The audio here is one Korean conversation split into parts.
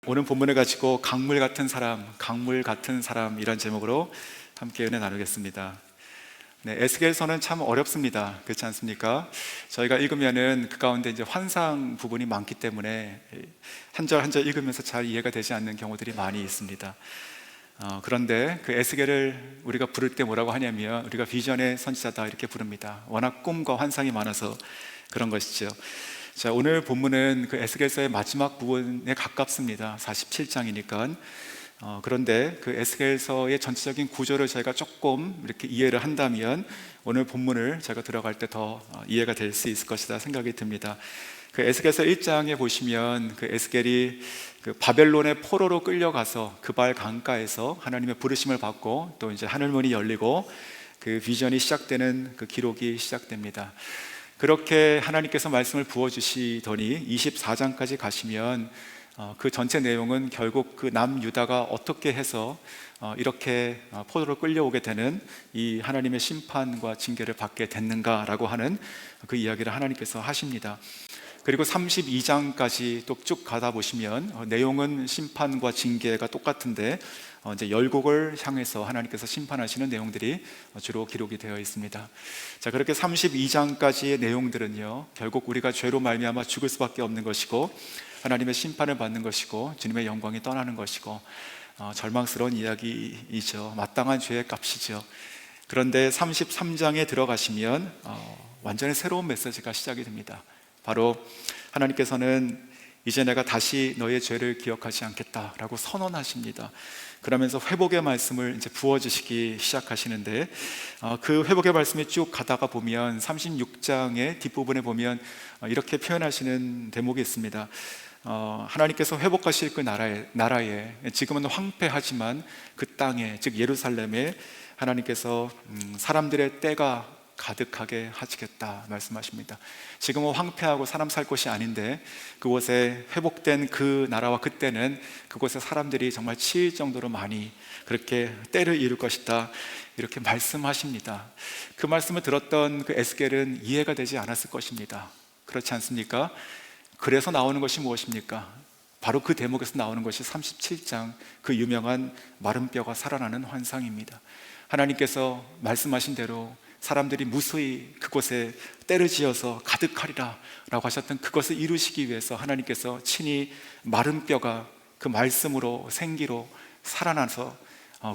오늘 본문을 가지고 강물 같은 사람 이란 제목으로 함께 은혜 나누겠습니다. 네, 에스겔서는 참 어렵습니다. 그렇지 않습니까? 저희가 읽으면은 그 가운데 이제 환상 부분이 많기 때문에 한 절 한 절 읽으면서 잘 이해가 되지 않는 경우들이 많이 있습니다. 그런데 그 에스겔을 우리가 부를 때 뭐라고 하냐면 우리가 비전의 선지자다 이렇게 부릅니다. 워낙 꿈과 환상이 많아서 그런 것이죠. 자, 오늘 본문은 그 에스겔서의 마지막 부분에 가깝습니다. 47장이니까. 그런데 그 에스겔서의 전체적인 구조를 저희가 조금 이렇게 이해를 한다면 오늘 본문을 제가 들어갈 때 더 이해가 될 수 있을 것이다 생각이 듭니다. 그 에스겔서 1장에 보시면 그 에스겔이 그 바벨론의 포로로 끌려가서 그발 강가에서 하나님의 부르심을 받고 또 이제 하늘문이 열리고 그 비전이 시작되는 그 기록이 시작됩니다. 그렇게 하나님께서 말씀을 부어주시더니 24장까지 가시면 그 전체 내용은 결국 그 남유다가 어떻게 해서 이렇게 포로로 끌려오게 되는 이 하나님의 심판과 징계를 받게 됐는가라고 하는 그 이야기를 하나님께서 하십니다. 그리고 32장까지 또 쭉 가다 보시면 내용은 심판과 징계가 똑같은데 이제 열국을 향해서 하나님께서 심판하시는 내용들이 주로 기록이 되어 있습니다. 자, 그렇게 32장까지의 내용들은요, 결국 우리가 죄로 말미암아 죽을 수밖에 없는 것이고 하나님의 심판을 받는 것이고 주님의 영광이 떠나는 것이고 절망스러운 이야기이죠. 마땅한 죄의 값이죠. 그런데 33장에 들어가시면 완전히 새로운 메시지가 시작이 됩니다. 바로 하나님께서는 이제 내가 다시 너의 죄를 기억하지 않겠다라고 선언하십니다. 그러면서 회복의 말씀을 이제 부어주시기 시작하시는데 그 회복의 말씀이 쭉 가다가 보면 36장의 뒷부분에 보면 이렇게 표현하시는 대목이 있습니다. 하나님께서 회복하실 그 나라에 지금은 황폐하지만 그 땅에 즉 예루살렘에 하나님께서 사람들의 때가 가득하게 하시겠다 말씀하십니다. 지금은 황폐하고 사람 살 곳이 아닌데 그곳에 회복된 그 나라와 그때는 그곳에 사람들이 정말 치일 정도로 많이 그렇게 때를 이룰 것이다 이렇게 말씀하십니다. 그 말씀을 들었던 그 에스겔은 이해가 되지 않았을 것입니다. 그렇지 않습니까? 그래서 나오는 것이 무엇입니까? 바로 그 대목에서 나오는 것이 37장 그 유명한 마른 뼈가 살아나는 환상입니다. 하나님께서 말씀하신 대로 사람들이 무수히 그곳에 때를 지어서 가득하리라 라고 하셨던 그것을 이루시기 위해서 하나님께서 친히 마른 뼈가 그 말씀으로 생기로 살아나서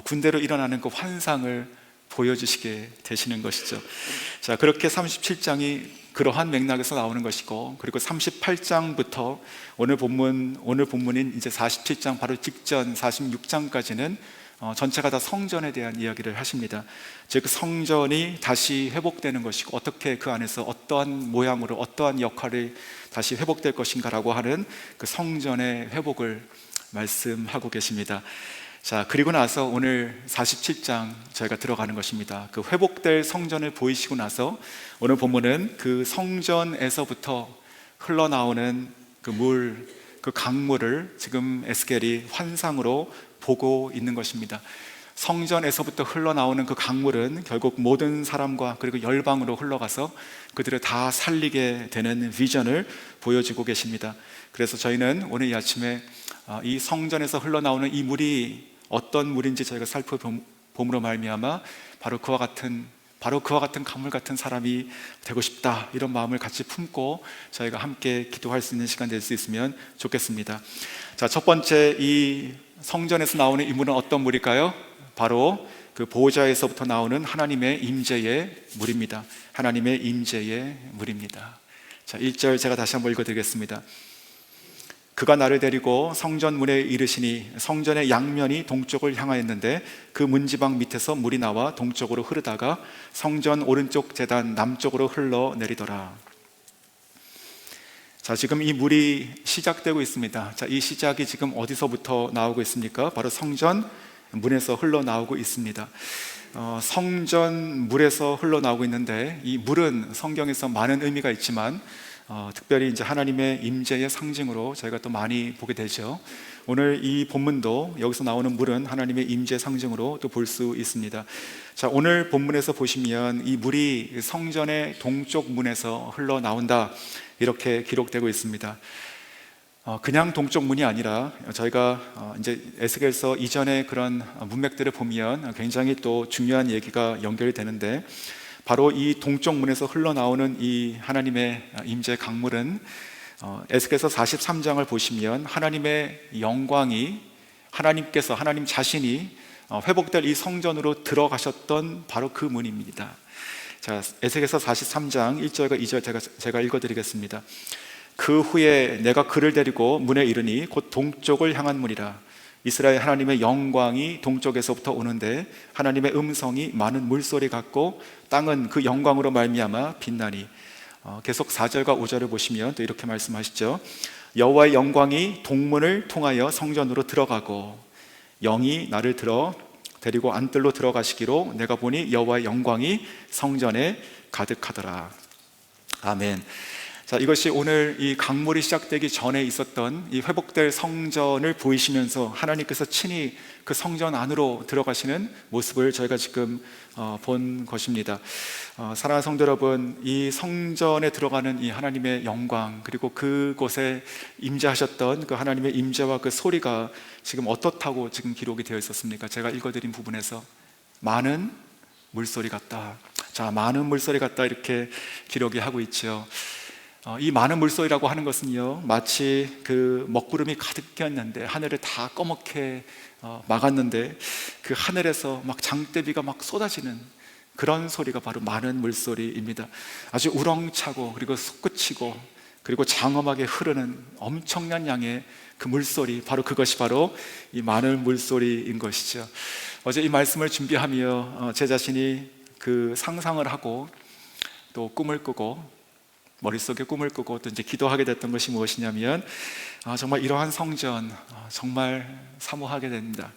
군대로 일어나는 그 환상을 보여주시게 되시는 것이죠. 자, 그렇게 37장이 그러한 맥락에서 나오는 것이고 그리고 38장부터 오늘 본문인 이제 47장 바로 직전 46장까지는 전체가 다 성전에 대한 이야기를 하십니다. 즉 성전이 다시 회복되는 것이고 어떻게 그 안에서 어떠한 모양으로 어떠한 역할이 다시 회복될 것인가라고 하는 그 성전의 회복을 말씀하고 계십니다. 자, 그리고 나서 오늘 47장 저희가 들어가는 것입니다. 그 회복될 성전을 보이시고 나서 오늘 본문은 그 성전에서부터 흘러나오는 그 강물을 지금 에스겔이 환상으로 보고 있는 것입니다. 성전에서부터 흘러나오는 그 강물은 결국 모든 사람과 그리고 열방으로 흘러가서 그들을 다 살리게 되는 비전을 보여주고 계십니다. 그래서 저희는 오늘 이 아침에 이 성전에서 흘러나오는 이 물이 어떤 물인지 저희가 살펴봄으로 말미암아 바로 그와 같은 강물 같은 사람이 되고 싶다 이런 마음을 같이 품고 저희가 함께 기도할 수 있는 시간 될 수 있으면 좋겠습니다. 자, 첫 번째 이 성전에서 나오는 이 물은 어떤 물일까요? 바로 그 보호자에서부터 나오는 하나님의 임재의 물입니다. 하나님의 임재의 물입니다. 자, 1절 제가 다시 한번 읽어드리겠습니다. 그가 나를 데리고 성전 문에 이르시니 성전의 양면이 동쪽을 향하였는데 그 문지방 밑에서 물이 나와 동쪽으로 흐르다가 성전 오른쪽 제단 남쪽으로 흘러내리더라. 자, 지금 이 물이 시작되고 있습니다. 자, 이 시작이 지금 어디서부터 나오고 있습니까? 바로 성전 문에서 흘러나오고 있습니다. 성전 물에서 흘러나오고 있는데 이 물은 성경에서 많은 의미가 있지만 특별히 이제 하나님의 임재의 상징으로 저희가 또 많이 보게 되죠. 오늘 이 본문도 여기서 나오는 물은 하나님의 임재 상징으로 또 볼 수 있습니다. 자, 오늘 본문에서 보시면 이 물이 성전의 동쪽 문에서 흘러나온다 이렇게 기록되고 있습니다. 그냥 동쪽 문이 아니라 저희가 이제 에스겔서 이전의 그런 문맥들을 보면 굉장히 또 중요한 얘기가 연결이 되는데, 바로 이 동쪽 문에서 흘러나오는 이 하나님의 임재 강물은 에스겔서 43장을 보시면 하나님의 영광이, 하나님 자신이 회복될 이 성전으로 들어가셨던 바로 그 문입니다. 자, 에스겔서 43장 1절과 2절 제가 읽어드리겠습니다. 그 후에 내가 그를 데리고 문에 이르니 곧 동쪽을 향한 문이라. 이스라엘 하나님의 영광이 동쪽에서부터 오는데 하나님의 음성이 많은 물소리 같고 땅은 그 영광으로 말미암아 빛나니. 계속 4절과 5절을 보시면 또 이렇게 말씀하시죠. 여호와의 영광이 동문을 통하여 성전으로 들어가고 영이 나를 데리고 안뜰로 들어가시기로 내가 보니 여호와의 영광이 성전에 가득하더라. 아멘. 자, 이것이 오늘 이 강물이 시작되기 전에 있었던 이 회복될 성전을 보이시면서 하나님께서 친히 그 성전 안으로 들어가시는 모습을 저희가 지금 본 것입니다. 사랑하는 성도 여러분, 이 성전에 들어가는 이 하나님의 영광, 그리고 그곳에 임재하셨던 그 하나님의 임재와 그 소리가 지금 어떻다고 지금 기록이 되어 있었습니까? 제가 읽어드린 부분에서 많은 물소리 같다. 자, 많은 물소리 같다, 이렇게 기록이 하고 있죠. 이 많은 물소리라고 하는 것은요, 마치 그 먹구름이 가득 꼈는데 하늘을 다 꺼멓게 막았는데 그 하늘에서 막 장대비가 막 쏟아지는 그런 소리가 바로 많은 물소리입니다. 아주 우렁차고 그리고 솟구치고 그리고 장엄하게 흐르는 엄청난 양의 그 물소리, 바로 그것이 바로 이 많은 물소리인 것이죠. 어제 이 말씀을 준비하며 제 자신이 그 상상을 하고 또 꿈을 꾸고 머릿속에 꿈을 꾸고 또 이제 기도하게 됐던 것이 무엇이냐면, 정말 이러한 성전 정말 사모하게 됩니다.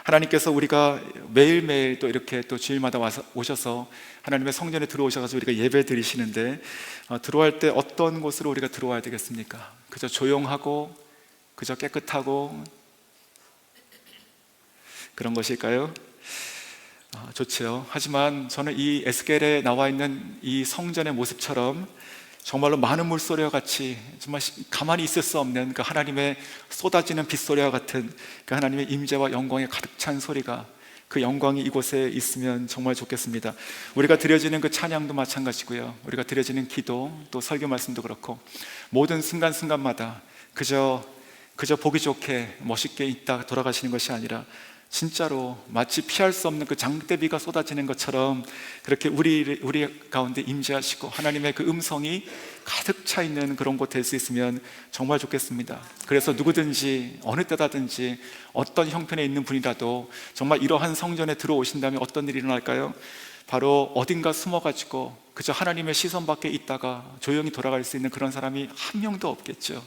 하나님께서 우리가 매일매일 또 이렇게 또 주일마다 오셔서 하나님의 성전에 들어오셔서 우리가 예배 드리시는데, 들어갈 때 어떤 곳으로 우리가 들어와야 되겠습니까? 그저 조용하고 그저 깨끗하고 그런 것일까요? 좋죠. 하지만 저는 이 에스겔에 나와 있는 이 성전의 모습처럼 정말로 많은 물소리와 같이 정말 가만히 있을 수 없는 그 하나님의 쏟아지는 빗소리와 같은 그 하나님의 임재와 영광에 가득 찬 소리가, 그 영광이 이곳에 있으면 정말 좋겠습니다. 우리가 드려지는 그 찬양도 마찬가지고요, 우리가 드려지는 기도, 또 설교 말씀도 그렇고 모든 순간순간마다 그저 보기 좋게 멋있게 있다 돌아가시는 것이 아니라 진짜로 마치 피할 수 없는 그 장대비가 쏟아지는 것처럼 그렇게 우리 가운데 임재하시고 하나님의 그 음성이 가득 차 있는 그런 곳 될 수 있으면 정말 좋겠습니다. 그래서 누구든지 어느 때다든지 어떤 형편에 있는 분이라도 정말 이러한 성전에 들어오신다면 어떤 일이 일어날까요? 바로 어딘가 숨어가지고 그저 하나님의 시선 밖에 있다가 조용히 돌아갈 수 있는 그런 사람이 한 명도 없겠죠.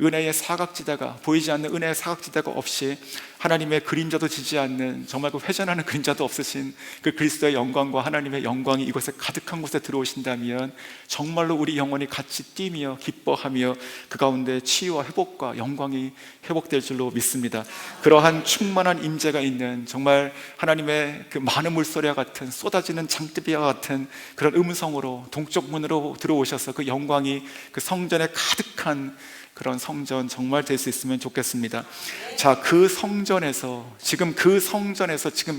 은혜의 사각지대가, 보이지 않는 은혜의 사각지대가 없이 하나님의 그림자도 지지 않는, 정말 그 회전하는 그림자도 없으신 그 그리스도의 영광과 하나님의 영광이 이곳에 가득한 곳에 들어오신다면 정말로 우리 영혼이 같이 뛰며 기뻐하며 그 가운데 치유와 회복과 영광이 회복될 줄로 믿습니다. 그러한 충만한 임재가 있는, 정말 하나님의 그 많은 물소리와 같은, 쏟아지는 장대비와 같은 그런 음성으로 동쪽 문으로 들어오셔서 그 영광이 그 성전에 가득한 그런 성전 정말 될 수 있으면 좋겠습니다. 자, 그 성전에서 지금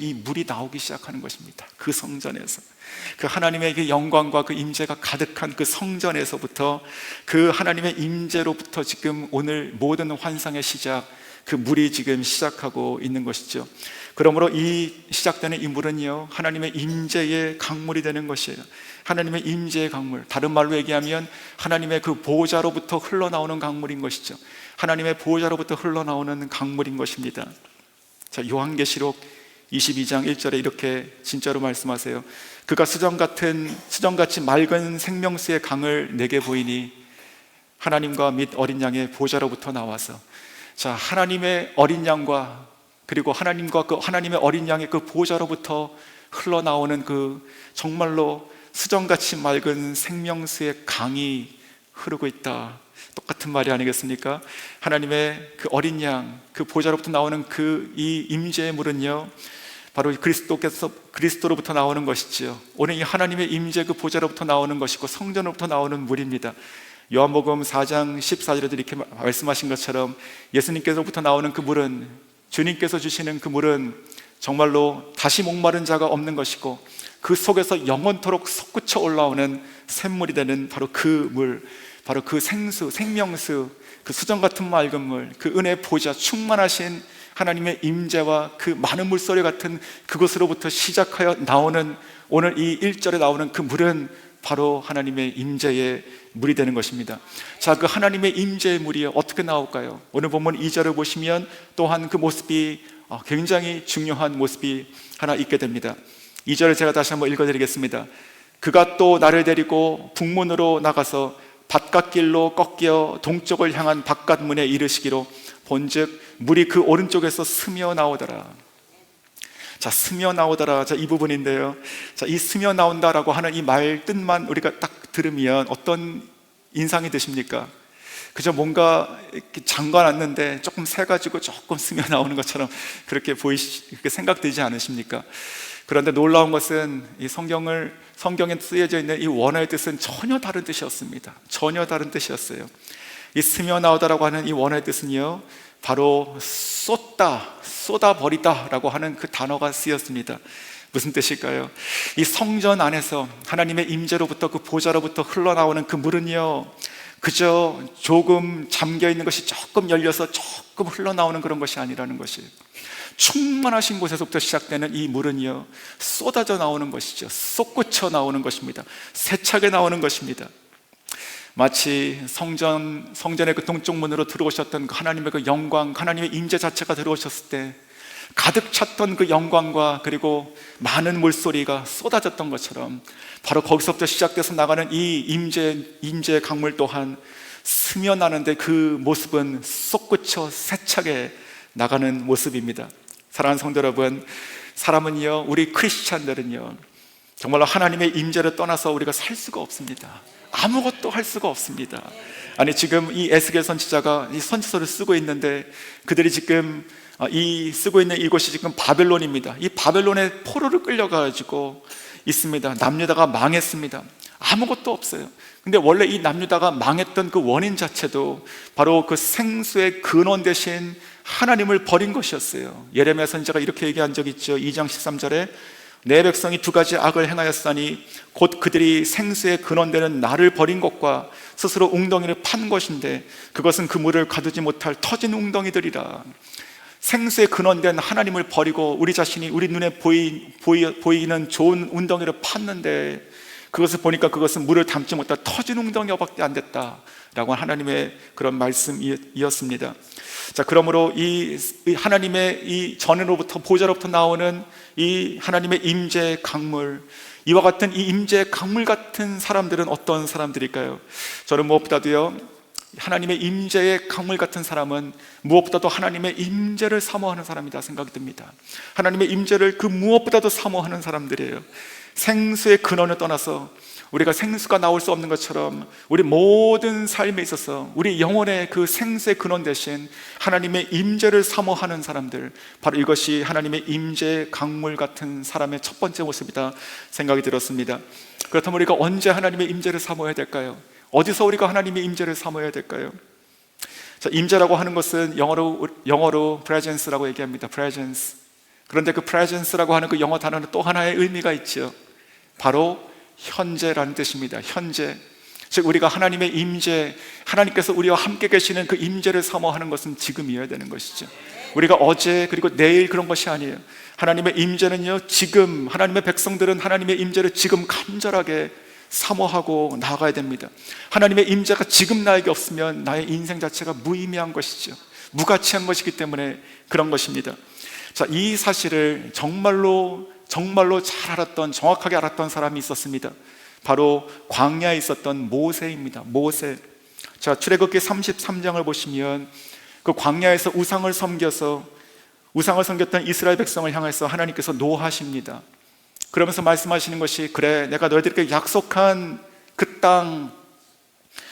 이 물이 나오기 시작하는 것입니다. 그 성전에서 그 하나님의 그 영광과 그 임재가 가득한 그 성전에서부터, 그 하나님의 임재로부터 지금 오늘 모든 환상의 시작, 그 물이 지금 시작하고 있는 것이죠. 그러므로 이 시작되는 이 물은요, 하나님의 임재의 강물이 되는 것이에요. 하나님의 임재의 강물, 다른 말로 얘기하면 하나님의 그 보호자로부터 흘러나오는 강물인 것이죠. 하나님의 보호자로부터 흘러나오는 강물인 것입니다. 자, 요한계시록 22장 1절에 이렇게 진짜로 말씀하세요. 그가 수정같이 맑은 생명수의 강을 내게 보이니 하나님과 및 어린 양의 보호자로부터 나와서, 자, 하나님의 어린 양과 그리고 하나님과 그 하나님의 어린 양의 그 보호자로부터 흘러나오는 그 정말로 수정같이 맑은 생명수의 강이 흐르고 있다. 똑같은 말이 아니겠습니까? 하나님의 그 어린 양, 그 보호자로부터 나오는 그 이 임재의 물은요, 바로 그리스도로부터 나오는 것이지요. 오늘 이 하나님의 임재 그 보호자로부터 나오는 것이고 성전으로부터 나오는 물입니다. 요한복음 4장 14절에도 이렇게 말씀하신 것처럼 예수님께서부터 나오는 그 물은, 주님께서 주시는 그 물은 정말로 다시 목마른 자가 없는 것이고 그 속에서 영원토록 솟구쳐 올라오는 샘물이 되는 바로 그 물, 바로 그 생수, 생명수, 그 수정 같은 맑은 물, 그 은혜 보좌 충만하신 하나님의 임재와 그 많은 물소리 같은 그곳으로부터 시작하여 나오는, 오늘 이 1절에 나오는 그 물은 바로 하나님의 임재의 물이 되는 것입니다. 자, 그 하나님의 임재의 물이 어떻게 나올까요? 오늘 본문 2절을 보시면 또한 그 모습이 굉장히 중요한 모습이 하나 있게 됩니다. 2절을 제가 다시 한번 읽어드리겠습니다. 그가 또 나를 데리고 북문으로 나가서 바깥길로 꺾여 동쪽을 향한 바깥문에 이르시기로 본즉 물이 그 오른쪽에서 스며 나오더라. 자, 스며 나오더라. 자, 이 부분인데요. 자, 이 스며 나온다라고 하는 이 말 뜻만 우리가 딱 들으면 어떤 인상이 드십니까? 그저 뭔가 이렇게 잠가놨는데 조금 새가지고 조금 스며 나오는 것처럼 그렇게 그렇게 생각되지 않으십니까? 그런데 놀라운 것은 이 성경에 쓰여져 있는 이 원어의 뜻은 전혀 다른 뜻이었습니다. 전혀 다른 뜻이었어요. 이 스며 나오다라고 하는 이 원어의 뜻은요, 바로 쏟아버리다 라고 하는 그 단어가 쓰였습니다. 무슨 뜻일까요? 이 성전 안에서 하나님의 임재로부터, 그 보좌로부터 흘러나오는 그 물은요, 그저 조금 잠겨있는 것이 조금 열려서 조금 흘러나오는 그런 것이 아니라는 것이에요. 충만하신 곳에서부터 시작되는 이 물은요, 쏟아져 나오는 것이죠. 솟구쳐 나오는 것입니다. 세차게 나오는 것입니다. 마치 성전의 그 동쪽 문으로 들어오셨던 그 하나님의 그 영광, 하나님의 임재 자체가 들어오셨을 때 가득 찼던 그 영광과 그리고 많은 물소리가 쏟아졌던 것처럼 바로 거기서부터 시작돼서 나가는 이 임재 강물 또한 스며나는데 그 모습은 솟구쳐 세차게 나가는 모습입니다. 사랑하는 성도 여러분, 사람은요, 우리 크리스찬들은요, 정말로 하나님의 임재를 떠나서 우리가 살 수가 없습니다. 아무것도 할 수가 없습니다. 아니, 지금 이 에스겔 선지자가 이 선지서를 쓰고 있는데 그들이 지금 쓰고 있는 이곳이 지금 바벨론입니다. 이 바벨론의 포로를 끌려가지고 있습니다. 남유다가 망했습니다. 아무것도 없어요. 근데 원래 이 남유다가 망했던 그 원인 자체도 바로 그 생수의 근원 대신 하나님을 버린 것이었어요. 예레미야 선지자가 이렇게 얘기한 적이 있죠. 2장 13절에 내 백성이 두 가지 악을 행하였으니 곧 그들이 생수의 근원되는 나를 버린 것과 스스로 웅덩이를 판 것인데 그것은 그 물을 가두지 못할 터진 웅덩이들이라. 생수의 근원된 하나님을 버리고 우리 자신이 우리 눈에 보이는 좋은 웅덩이를 팠는데 그것을 보니까 그것은 물을 담지 못할 터진 웅덩이밖에 안 됐다라고 하나님의 그런 말씀이었습니다. 자, 그러므로 이 하나님의 이 전으로부터, 보좌로부터 나오는 이 하나님의 임재 강물, 이와 같은 이 임재 강물 같은 사람들은 어떤 사람들일까요? 저는 무엇보다도요, 하나님의 임재의 강물 같은 사람은 무엇보다도 하나님의 임재를 사모하는 사람이다 생각이 듭니다. 하나님의 임재를 그 무엇보다도 사모하는 사람들이에요. 생수의 근원을 떠나서 우리가 생수가 나올 수 없는 것처럼 우리 모든 삶에 있어서 우리 영혼의 그 생수의 근원 대신 하나님의 임재를 사모하는 사람들, 바로 이것이 하나님의 임재 강물 같은 사람의 첫 번째 모습이다 생각이 들었습니다. 그렇다면 우리가 언제 하나님의 임재를 사모해야 될까요? 어디서 우리가 하나님의 임재를 사모해야 될까요? 자, 임재라고 하는 것은 영어로 presence라고 얘기합니다. presence. 그런데 그 presence라고 하는 그 영어 단어는 또 하나의 의미가 있죠. 바로 현재라는 뜻입니다. 현재. 즉 우리가 하나님의 임재, 하나님께서 우리와 함께 계시는 그 임재를 사모하는 것은 지금이어야 되는 것이죠. 우리가 어제 그리고 내일 그런 것이 아니에요. 하나님의 임재는요, 지금, 하나님의 백성들은 하나님의 임재를 지금 간절하게 사모하고 나아가야 됩니다. 하나님의 임재가 지금 나에게 없으면 나의 인생 자체가 무의미한 것이죠. 무가치한 것이기 때문에 그런 것입니다. 자, 이 사실을 정말로 잘 알았던, 정확하게 알았던 사람이 있었습니다. 바로 광야에 있었던 모세입니다. 모세. 자, 출애굽기 33장을 보시면 그 광야에서 우상을 섬겼던 이스라엘 백성을 향해서 하나님께서 노하십니다. 그러면서 말씀하시는 것이, 그래, 내가 너희들에게 약속한 그 땅,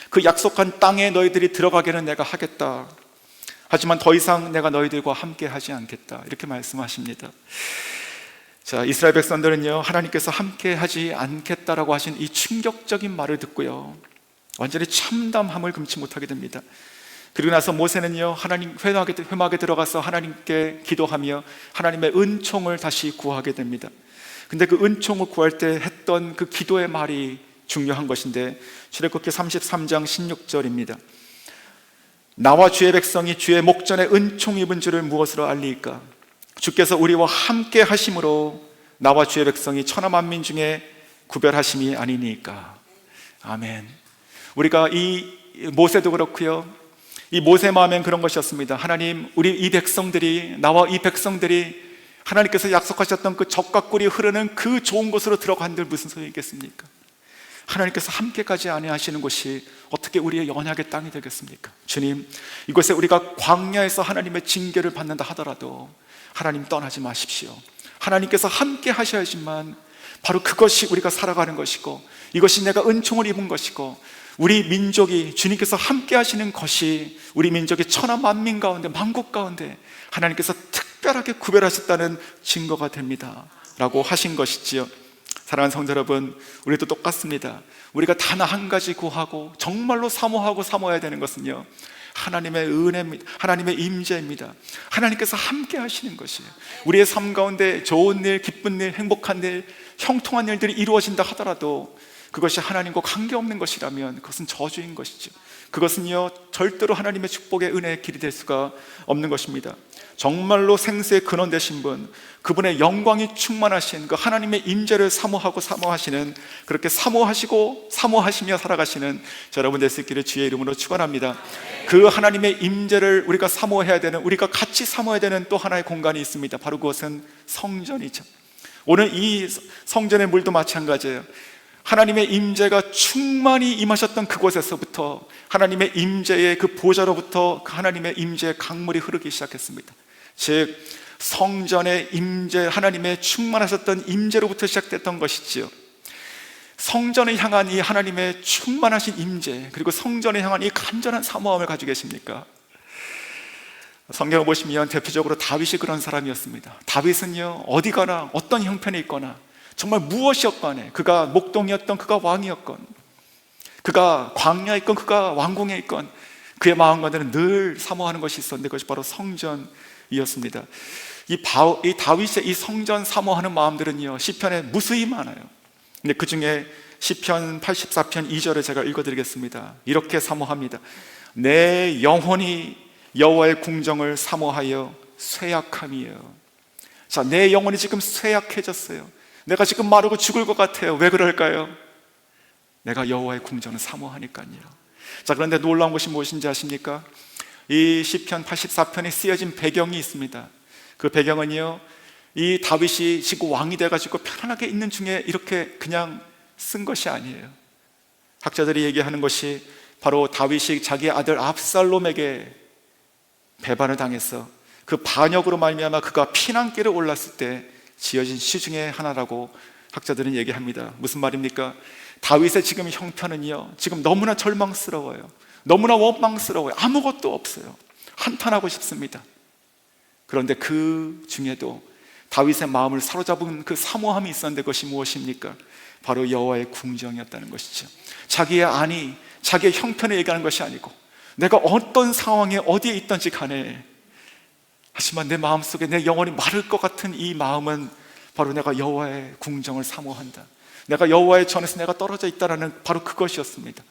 그 약속한 땅에 너희들이 들어가게는 내가 하겠다. 하지만 더 이상 내가 너희들과 함께 하지 않겠다. 이렇게 말씀하십니다. 자, 이스라엘 백성들은요, 하나님께서 함께 하지 않겠다라고 하신 이 충격적인 말을 듣고요, 완전히 참담함을 금치 못하게 됩니다. 그리고 나서 모세는요, 하나님 회막에 들어가서 하나님께 기도하며 하나님의 은총을 다시 구하게 됩니다. 근데 그 은총을 구할 때 했던 그 기도의 말이 중요한 것인데, 출애굽기 33장 16절입니다. 나와 주의 백성이 주의 목전에 은총 입은 줄을 무엇으로 알리까? 주께서 우리와 함께 하심으로 나와 주의 백성이 천하 만민 중에 구별하심이 아니니까. 아멘. 우리가 이 모세도 그렇고요, 이 모세 마음엔 그런 것이었습니다. 하나님, 우리 이 백성들이, 나와 이 백성들이 하나님께서 약속하셨던 그 젖과 꿀이 흐르는 그 좋은 곳으로 들어간들 무슨 소용이겠습니까? 하나님께서 함께 가지 아니하시는 곳이 어떻게 우리의 언약의 땅이 되겠습니까? 주님, 이곳에 우리가 광야에서 하나님의 징계를 받는다 하더라도 하나님 떠나지 마십시오. 하나님께서 함께 하셔야지만 바로 그것이 우리가 살아가는 것이고, 이것이 내가 은총을 입은 것이고, 우리 민족이 주님께서 함께 하시는 것이 우리 민족의 천하 만민 가운데, 만국 가운데 하나님께서 특별하게 구별하셨다는 증거가 됩니다 라고 하신 것이지요. 사랑하는 성도 여러분, 우리도 똑같습니다. 우리가 단 한 가지 구하고 정말로 사모하고 사모해야 되는 것은요, 하나님의 은혜입니다. 하나님의 임재입니다. 하나님께서 함께 하시는 것이에요. 우리의 삶 가운데 좋은 일, 기쁜 일, 행복한 일, 형통한 일들이 이루어진다 하더라도 그것이 하나님과 관계없는 것이라면 그것은 저주인 것이죠. 그것은요, 절대로 하나님의 축복의 은혜의 길이 될 수가 없는 것입니다. 정말로 생수의 근원 되신 분, 그분의 영광이 충만하신 그 하나님의 임재를 사모하고 사모하시는, 그렇게 사모하시고 사모하시며 살아가시는 여러분 될 수 있기를 주의 이름으로 축원합니다. 그 하나님의 임재를 우리가 사모해야 되는, 우리가 같이 사모해야 되는 또 하나의 공간이 있습니다. 바로 그것은 성전이죠. 오늘 이 성전의 물도 마찬가지예요. 하나님의 임재가 충만히 임하셨던 그곳에서부터, 하나님의 임재의 그 보좌로부터 그 하나님의 임재의 강물이 흐르기 시작했습니다. 즉 성전의 임재, 하나님의 충만하셨던 임재로부터 시작됐던 것이지요. 성전을 향한 이 하나님의 충만하신 임재, 그리고 성전을 향한 이 간절한 사모함을 가지고 계십니까? 성경을 보시면 대표적으로 다윗이 그런 사람이었습니다. 다윗은요, 어디 가나 어떤 형편에 있거나 정말 무엇이었건에, 그가 목동이었던, 그가 왕이었건, 그가 광야에 있건, 그가 왕궁에 있건, 그의 마음 가운데는 늘 사모하는 것이 있었는데 그것이 바로 성전이었습니다. 이 다윗의 이 성전 사모하는 마음들은요, 시편에 무수히 많아요. 근데 그 중에 시편 84편 2절을 제가 읽어드리겠습니다. 이렇게 사모합니다. 내 영혼이 여호와의 궁정을 사모하여 쇠약함이에요. 자, 내 영혼이 지금 쇠약해졌어요. 내가 지금 마르고 죽을 것 같아요. 왜 그럴까요? 내가 여호와의 궁정을 사모하니까요. 자, 그런데 놀라운 것이 무엇인지 아십니까? 이 시편 84편에 쓰여진 배경이 있습니다. 그 배경은요, 이 다윗이 지금 왕이 돼가지고 편안하게 있는 중에 이렇게 그냥 쓴 것이 아니에요. 학자들이 얘기하는 것이 바로 다윗이 자기 아들 압살롬에게 배반을 당해서 그 반역으로 말미암아 그가 피난길에 올랐을 때 지어진 시 중에 하나라고 학자들은 얘기합니다. 무슨 말입니까? 다윗의 지금 형편은요, 지금 너무나 절망스러워요. 너무나 원망스러워요. 아무것도 없어요. 한탄하고 싶습니다. 그런데 그 중에도 다윗의 마음을 사로잡은 그 사모함이 있었는데 그것이 무엇입니까? 바로 여호와의 궁정이었다는 것이죠. 자기의 안위, 자기의 형편을 얘기하는 것이 아니고, 내가 어떤 상황에 어디에 있든지 간에, 하지만 내 마음속에 내 영혼이 마를 것 같은 이 마음은 바로 내가 여호와의 궁정을 사모한다, 내가 여호와의 전에서 내가 떨어져 있다라는 바로 그것이었습니다.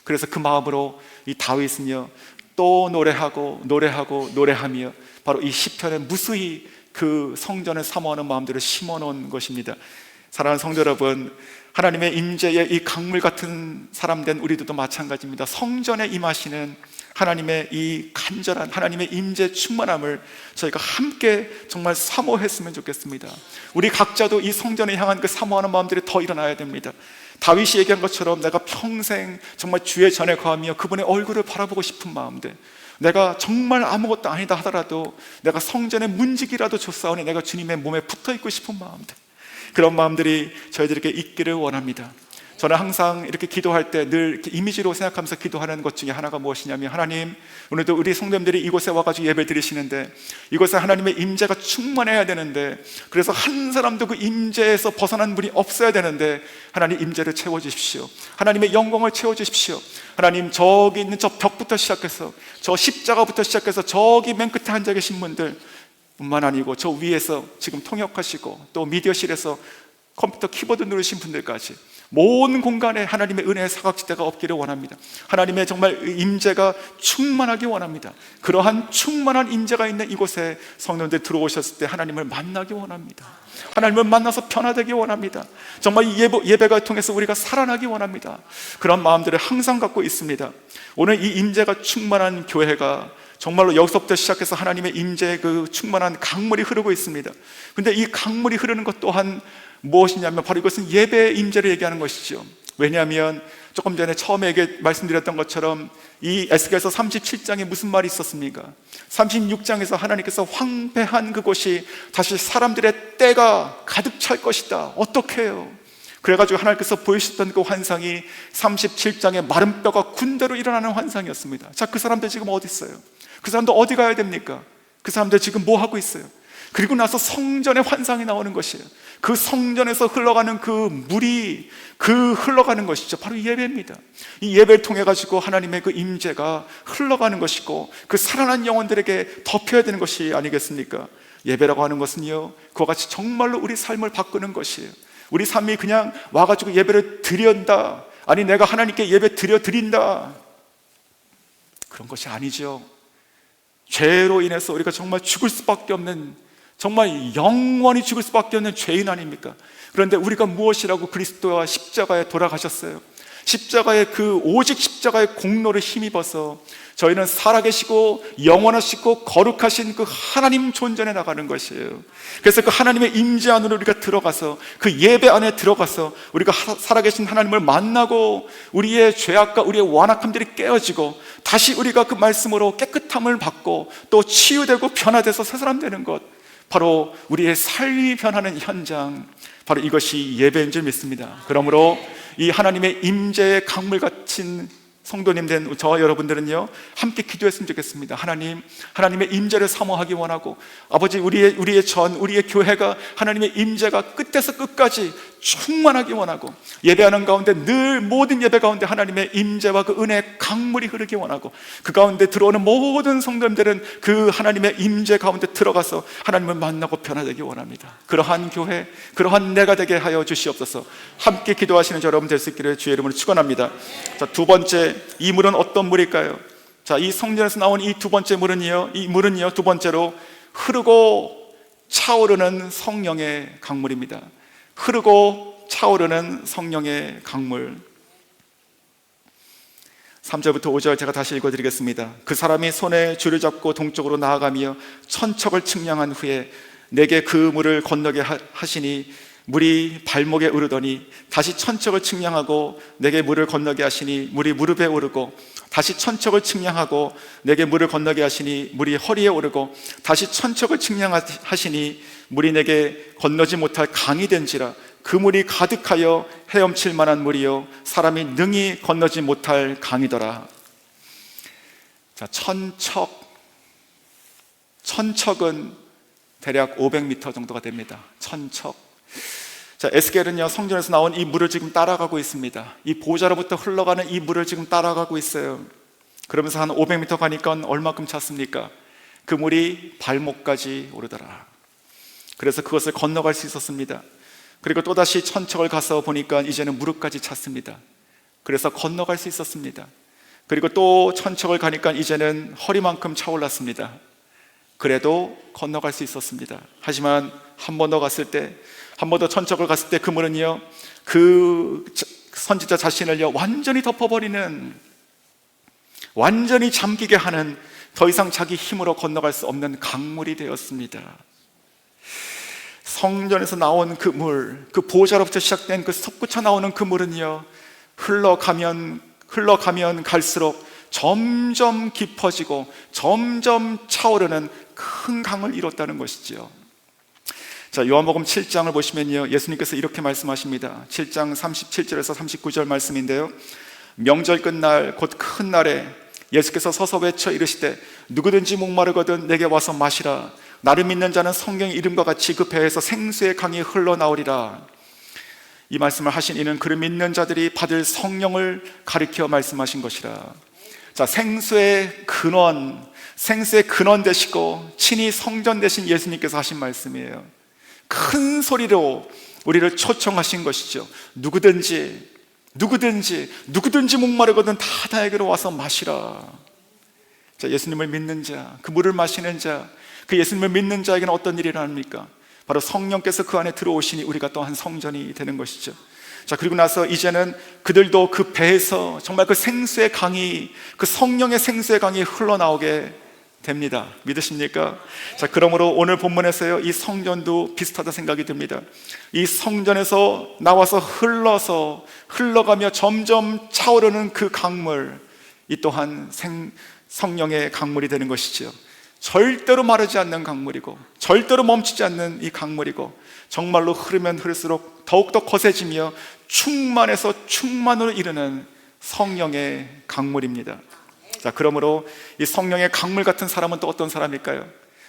그래서 그 마음으로 이 다윗은요, 또 노래하고 노래하고 노래하며 바로 이 시편에 무수히 그 성전을 사모하는 마음들을 심어놓은 것입니다. 사랑하는 성도 여러분, 하나님의 임재의 이 강물 같은 사람 된 우리들도 마찬가지입니다. 성전에 임하시는 하나님의 이 간절한 하나님의 임재 충만함을 저희가 함께 정말 사모했으면 좋겠습니다. 우리 각자도 이 성전에 향한 그 사모하는 마음들이 더 일어나야 됩니다. 다윗이 얘기한 것처럼 내가 평생 정말 주의 전에 거하며 그분의 얼굴을 바라보고 싶은 마음들, 내가 정말 아무것도 아니다 하더라도 내가 성전의 문지기라도 줬사오니 내가 주님의 몸에 붙어 있고 싶은 마음들, 그런 마음들이 저희들에게 있기를 원합니다. 저는 항상 이렇게 기도할 때 늘 이렇게 이미지로 생각하면서 기도하는 것 중에 하나가 무엇이냐면, 하나님, 오늘도 우리 성도님들이 이곳에 와가지고 예배 드리시는데 이곳에 하나님의 임재가 충만해야 되는데, 그래서 한 사람도 그 임재에서 벗어난 분이 없어야 되는데, 하나님 임재를 채워주십시오. 하나님의 영광을 채워주십시오. 하나님, 저기 있는 저 벽부터 시작해서 저 십자가부터 시작해서 저기 맨 끝에 앉아 계신 분들 뿐만 아니고 저 위에서 지금 통역하시고 또 미디어실에서 컴퓨터 키보드 누르신 분들까지 모든 공간에 하나님의 은혜의 사각지대가 없기를 원합니다. 하나님의 정말 임재가 충만하기 원합니다. 그러한 충만한 임재가 있는 이곳에 성도님들 들어오셨을 때 하나님을 만나기 원합니다. 하나님을 만나서 변화되기 원합니다. 정말 이 예배가 통해서 우리가 살아나기 원합니다. 그런 마음들을 항상 갖고 있습니다. 오늘 이 임재가 충만한 교회가 정말로 여기서부터 시작해서 하나님의 임재의 그 충만한 강물이 흐르고 있습니다. 근데 이 강물이 흐르는 것 또한 무엇이냐면 바로 이것은 예배의 임재를 얘기하는 것이죠. 왜냐하면 조금 전에 처음에 말씀드렸던 것처럼 이 에스겔서 37장에 무슨 말이 있었습니까? 36장에서 하나님께서 황폐한 그곳이 다시 사람들의 때가 가득 찰 것이다. 어떻게 해요? 그래가지고 하나님께서 보이셨던 그 환상이 37장에 마른 뼈가 군대로 일어나는 환상이었습니다. 자, 그 사람들 지금 어디 있어요? 그 사람들 어디 가야 됩니까? 그 사람들 지금 뭐 하고 있어요? 그리고 나서 성전의 환상이 나오는 것이에요. 그 성전에서 흘러가는 그 물이 흘러가는 것이죠. 바로 예배입니다. 이 예배를 통해 가지고 하나님의 그 임재가 흘러가는 것이고 그 살아난 영혼들에게 덮여야 되는 것이 아니겠습니까? 예배라고 하는 것은요, 그와 같이 정말로 우리 삶을 바꾸는 것이에요. 우리 삶이 그냥 와가지고 예배를 드린다, 아니 내가 하나님께 예배 드린다, 그런 것이 아니죠. 죄로 인해서 우리가 정말 죽을 수밖에 없는, 정말 영원히 죽을 수밖에 없는 죄인 아닙니까? 그런데 우리가 무엇이라고 그리스도와 십자가에 돌아가셨어요? 십자가의 오직 십자가의 공로를 힘입어서 저희는 살아계시고 영원하시고 거룩하신 그 하나님 존전에 나가는 것이에요. 그래서 그 하나님의 임재 안으로 우리가 들어가서 그 예배 안에 들어가서 우리가 살아계신 하나님을 만나고 우리의 죄악과 우리의 완악함들이 깨어지고 다시 우리가 그 말씀으로 깨끗함을 받고 또 치유되고 변화돼서 새 사람 되는 것, 바로 우리의 삶이 변하는 현장, 바로 이것이 예배인 줄 믿습니다. 그러므로 이 하나님의 임재의 강물 같은 성도님 된 저와 여러분들은요, 함께 기도했으면 좋겠습니다. 하나님, 하나님의 임재를 사모하기 원하고, 아버지, 우리의 교회가 하나님의 임재가 끝에서 끝까지 충만하기 원하고, 예배하는 가운데 늘 모든 예배 가운데 하나님의 임재와 그 은혜의 강물이 흐르기 원하고, 그 가운데 들어오는 모든 성도님들은 그 하나님의 임재 가운데 들어가서 하나님을 만나고 변화되기 원합니다. 그러한 교회, 그러한 내가 되게 하여 주시옵소서. 함께 기도하시는 여러분 될 수 있기를 주의 이름으로 축원합니다. 자, 두 번째, 이 물은 어떤 물일까요? 자, 이 성전에서 나온 이 두 번째 물은요, 두 번째로 흐르고 차오르는 성령의 강물입니다. 흐르고 차오르는 성령의 강물. 3절부터 5절 제가 다시 읽어드리겠습니다. 그 사람이 손에 줄을 잡고 동쪽으로 나아가며 천척을 측량한 후에 내게 그 물을 건너게 하시니 물이 발목에 오르더니 다시 천척을 측량하고 내게 물을 건너게 하시니 물이 무릎에 오르고 다시 천척을 측량하고 내게 물을 건너게 하시니 물이 허리에 오르고 다시 천척을 측량하시니 물이 내게 건너지 못할 강이 된지라. 그 물이 가득하여 헤엄칠 만한 물이요 사람이 능히 건너지 못할 강이더라. 자, 천척은 대략 500m 정도가 됩니다. 천척. 자, 에스겔은요, 성전에서 나온 이 물을 지금 따라가고 있습니다. 이 보좌로부터 흘러가는 이 물을 지금 따라가고 있어요. 그러면서 한 500m 가니까 얼마큼 찼습니까? 그 물이 발목까지 오르더라. 그래서 그것을 건너갈 수 있었습니다. 그리고 또다시 천척을 가서 보니까 이제는 무릎까지 찼습니다. 그래서 건너갈 수 있었습니다. 그리고 또 천척을 가니까 이제는 허리만큼 차올랐습니다. 그래도 건너갈 수 있었습니다. 하지만 한 번 더 갔을 때, 한 번 더 천척을 갔을 때 그 물은요, 그 선지자 자신을요 완전히 덮어버리는, 완전히 잠기게 하는, 더 이상 자기 힘으로 건너갈 수 없는 강물이 되었습니다. 성전에서 나온 그 물, 그 보좌로부터 시작된 그 솟구쳐 나오는 그 물은요, 흘러가면 갈수록 점점 깊어지고 점점 차오르는 큰 강을 이뤘다는 것이죠. 자, 요한복음 7장을 보시면요, 예수님께서 이렇게 말씀하십니다. 7장 37절에서 39절 말씀인데요, 명절 끝날 곧 큰 날에 예수께서 서서 외쳐 이르시되 누구든지 목마르거든 내게 와서 마시라. 나를 믿는 자는 성경의 이름과 같이 그 배에서 생수의 강이 흘러나오리라. 이 말씀을 하신 이는 그를 믿는 자들이 받을 성령을 가리켜 말씀하신 것이라. 자, 생수의 근원 되시고 친히 성전 되신 예수님께서 하신 말씀이에요. 큰 소리로 우리를 초청하신 것이죠. 누구든지 목마르거든 다 나에게로 와서 마시라. 자, 예수님을 믿는 자, 그 물을 마시는 자, 그 예수님을 믿는 자에게는 어떤 일이 일어납니까? 바로 성령께서 그 안에 들어오시니 우리가 또한 성전이 되는 것이죠. 자, 그리고 나서 이제는 그들도 그 배에서 정말 그 생수의 강이, 그 성령의 생수의 강이 흘러나오게 됩니다. 믿으십니까? 자, 그러므로 오늘 본문에서요, 이 성전도 비슷하다 생각이 듭니다. 이 성전에서 나와서 흘러가며 점점 차오르는 그 강물, 이 또한 성령의 강물이 되는 것이죠. 절대로 마르지 않는 강물이고 절대로 멈추지 않는 이 강물이고, 정말로 흐르면 흐를수록 더욱더 거세지며 충만해서 충만으로 이르는 성령의 강물입니다. 자, 그러므로 이 성령의 강물 같은 사람은 또 어떤 사람일까요?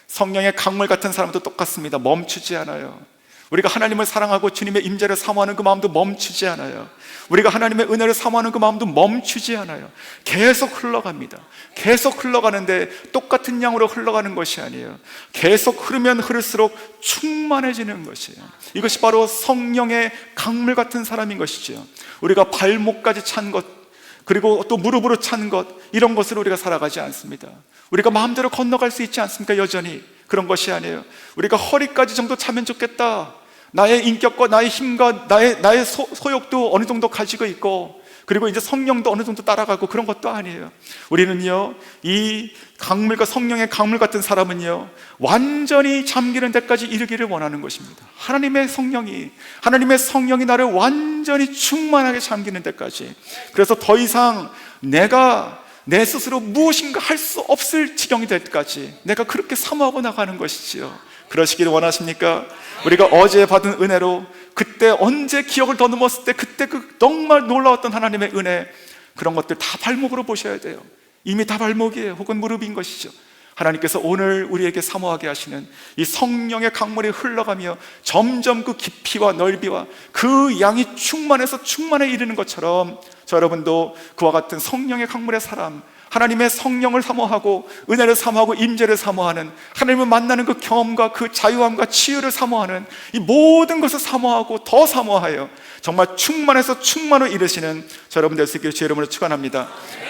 성령의 강물 같은 사람도 똑같습니다. 멈추지 않아요. 우리가 하나님을 사랑하고 주님의 임재를 사모하는 그 마음도 멈추지 않아요. 우리가 하나님의 은혜를 사모하는 그 마음도 멈추지 않아요. 계속 흘러갑니다. 계속 흘러가는데 똑같은 양으로 흘러가는 것이 아니에요. 계속 흐르면 흐를수록 충만해지는 것이에요. 이것이 바로 성령의 강물 같은 사람인 것이죠. 우리가 발목까지 찬 것, 그리고 또 무릎으로 찬 것, 이런 것으로 우리가 살아가지 않습니다. 우리가 마음대로 건너갈 수 있지 않습니까? 여전히 그런 것이 아니에요. 우리가 허리까지 정도 차면 좋겠다, 나의 인격과 나의 힘과 나의 소욕도 어느 정도 가지고 있고, 그리고 이제 성령도 어느 정도 따라가고, 그런 것도 아니에요. 우리는요, 이 강물과 성령의 강물 같은 사람은요, 완전히 잠기는 데까지 이르기를 원하는 것입니다. 하나님의 성령이 나를 완전히 충만하게 잠기는 데까지. 그래서 더 이상 내가 내 스스로 무엇인가 할 수 없을 지경이 될 때까지 내가 그렇게 사모하고 나가는 것이지요. 그러시기를 원하십니까? 우리가 어제 받은 은혜로, 그때 언제 기억을 더듬었을 때 그때 그 정말 놀라웠던 하나님의 은혜, 그런 것들 다 발목으로 보셔야 돼요. 이미 다 발목이에요. 혹은 무릎인 것이죠. 하나님께서 오늘 우리에게 사모하게 하시는 이 성령의 강물이 흘러가며 점점 그 깊이와 넓이와 그 양이 충만해서 충만에 이르는 것처럼, 저 여러분도 그와 같은 성령의 강물의 사람, 하나님의 성령을 사모하고 은혜를 사모하고 임재를 사모하는, 하나님을 만나는 그 경험과 그 자유함과 치유를 사모하는 이 모든 것을 사모하고 더 사모하여 정말 충만해서 충만으로 이르시는 저 여러분 될 수 있기를 주의 이름으로 축원합니다.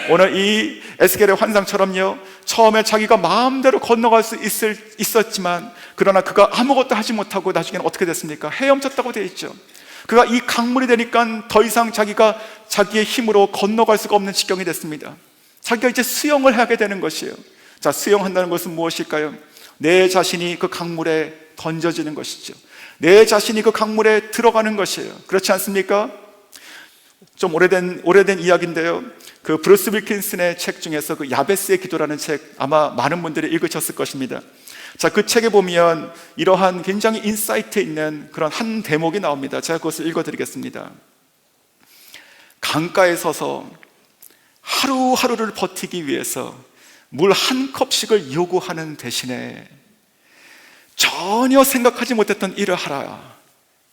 오늘 이 에스겔의 환상처럼요, 처음에 자기가 마음대로 건너갈 수 있었지만, 그러나 그가 아무것도 하지 못하고 나중에는 어떻게 됐습니까? 헤엄쳤다고 되어 있죠. 그가 이 강물이 되니까 더 이상 자기가 자기의 힘으로 건너갈 수가 없는 지경이 됐습니다. 자기가 이제 수영을 하게 되는 것이에요. 자, 수영한다는 것은 무엇일까요? 내 자신이 그 강물에 던져지는 것이죠. 내 자신이 그 강물에 들어가는 것이에요. 그렇지 않습니까? 좀 오래된 이야기인데요, 그 브루스 윌킨슨의 책 중에서 그 야베스의 기도라는 책, 아마 많은 분들이 읽으셨을 것입니다. 자, 그 책에 보면 이러한 굉장히 인사이트 있는 그런 한 대목이 나옵니다. 제가 그것을 읽어드리겠습니다. 강가에 서서 하루하루를 버티기 위해서 물 한 컵씩을 요구하는 대신에 전혀 생각하지 못했던 일을 하라.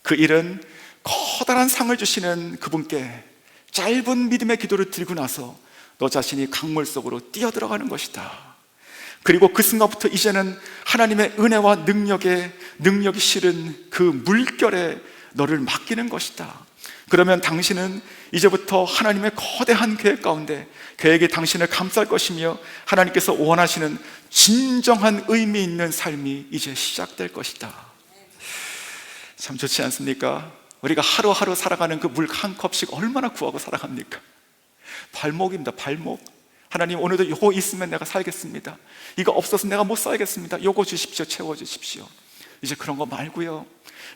그 일은 커다란 상을 주시는 그분께 짧은 믿음의 기도를 드리고 나서 너 자신이 강물 속으로 뛰어들어가는 것이다. 그리고 그 순간부터 이제는 하나님의 은혜와 능력이 실은 그 물결에 너를 맡기는 것이다. 그러면 당신은 이제부터 하나님의 거대한 계획 가운데 계획이 당신을 감쌀 것이며, 하나님께서 원하시는 진정한 의미 있는 삶이 이제 시작될 것이다. 참 좋지 않습니까? 우리가 하루하루 살아가는 그 물 한 컵씩 얼마나 구하고 살아갑니까? 발목입니다. 발목. 하나님, 오늘도 요거 있으면 내가 살겠습니다. 이거 없어서 내가 못 살겠습니다. 요거 주십시오. 채워주십시오. 이제 그런 거 말고요,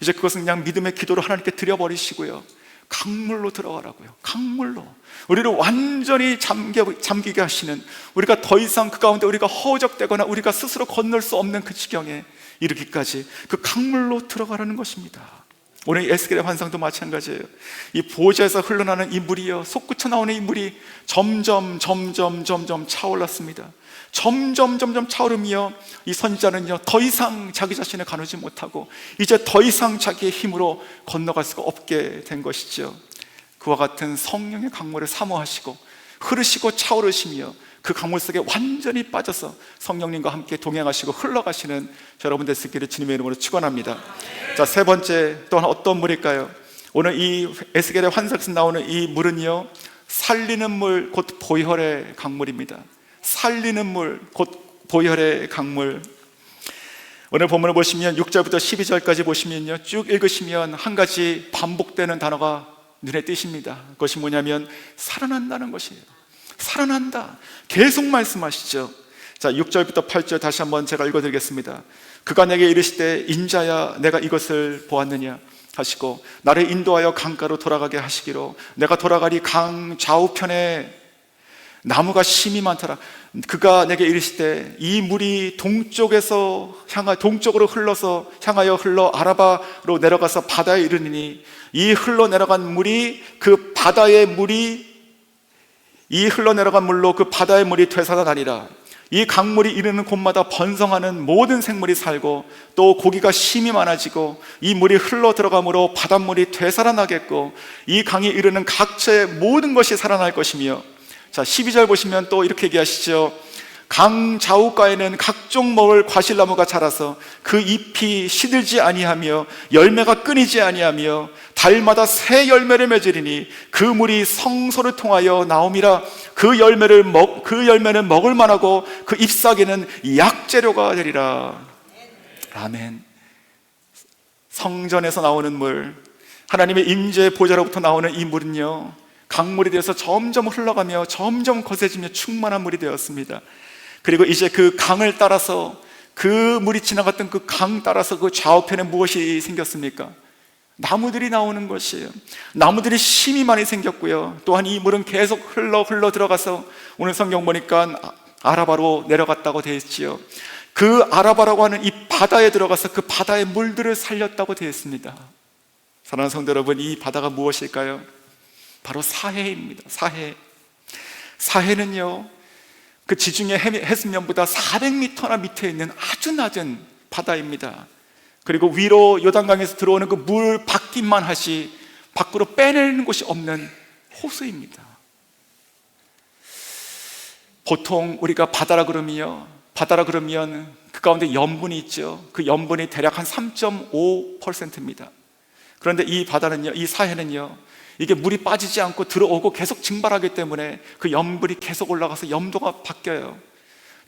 이제 그것은 그냥 믿음의 기도로 하나님께 드려버리시고요, 강물로 들어가라고요. 강물로 우리를 완전히 잠기게 하시는, 우리가 더 이상 그 가운데 우리가 허우적대거나 우리가 스스로 건널 수 없는 그 지경에 이르기까지 그 강물로 들어가라는 것입니다. 오늘 이 에스겔의 환상도 마찬가지예요. 이 보좌에서 흘러나는 이 물이요, 솟구쳐 나오는 이 물이 점점 차올랐습니다. 점점 차오르며 이 선지자는요 더 이상 자기 자신을 가누지 못하고 이제 더 이상 자기의 힘으로 건너갈 수가 없게 된 것이죠. 그와 같은 성령의 강물을 사모하시고 흐르시고 차오르시며 그 강물 속에 완전히 빠져서 성령님과 함께 동행하시고 흘러가시는 여러분 되시기를 주님의 이름으로 축원합니다. 자, 세 번째 또한 어떤 물일까요? 오늘 이 에스겔의 환상에서 나오는 이 물은요, 살리는 물 곧 보혈의 강물입니다. 살리는 물 곧 보혈의 강물. 오늘 본문을 보시면 6절부터 12절까지 보시면요, 쭉 읽으시면 한 가지 반복되는 단어가 눈에 띄십니다. 그것이 뭐냐면 살아난다는 것이에요. 살아난다, 계속 말씀하시죠. 자, 6절부터 8절 다시 한번 제가 읽어드리겠습니다. 그가 내게 이르시되 인자야 내가 이것을 보았느냐 하시고 나를 인도하여 강가로 돌아가게 하시기로 내가 돌아가리 강 좌우편에 나무가 심이 많더라. 그가 내게 이르시되 이 물이 동쪽으로 향하여 흘러 아라바로 내려가서 바다에 이르니 이 흘러내려간 물로 그 바다의 물이 되살아나리라. 이 강물이 이르는 곳마다 번성하는 모든 생물이 살고 또 고기가 심이 많아지고 이 물이 흘러 들어가므로 바닷물이 되살아나겠고 이 강이 이르는 각처의 모든 것이 살아날 것이며. 자, 12절 보시면 또 이렇게 얘기하시죠. 강 좌우가에는 각종 먹을 과실나무가 자라서 그 잎이 시들지 아니하며 열매가 끊이지 아니하며 달마다 새 열매를 맺으리니 그 물이 성소를 통하여 나옴이라. 그 열매는 먹을 만하고 그 잎사귀는 약재료가 되리라. 아멘. 성전에서 나오는 물, 하나님의 임재의 보좌로부터 나오는 이 물은요, 강물이 되어서 점점 흘러가며 점점 거세지며 충만한 물이 되었습니다. 그리고 이제 그 강을 따라서, 그 물이 지나갔던 그 강 따라서 그 좌우편에 무엇이 생겼습니까? 나무들이 나오는 것이에요. 나무들이 심이 많이 생겼고요, 또한 이 물은 계속 흘러 들어가서 오늘 성경 보니까 아라바로 내려갔다고 되어 있지요. 그 아라바라고 하는 이 바다에 들어가서 그 바다의 물들을 살렸다고 되어 있습니다. 사랑하는 성도 여러분, 이 바다가 무엇일까요? 바로 사해입니다. 사해는요, 그 지중해 해수면보다 400m나 밑에 있는 아주 낮은 바다입니다. 그리고 위로 요단강에서 들어오는 그 물 받기만 하시 밖으로 빼내는 곳이 없는 호수입니다. 보통 우리가 바다라 그러면 그 가운데 염분이 있죠. 그 염분이 대략 한 3.5%입니다. 그런데 이 바다는요, 이 사해는요, 이게 물이 빠지지 않고 들어오고 계속 증발하기 때문에 그 염분이 계속 올라가서 염도가 바뀌어요.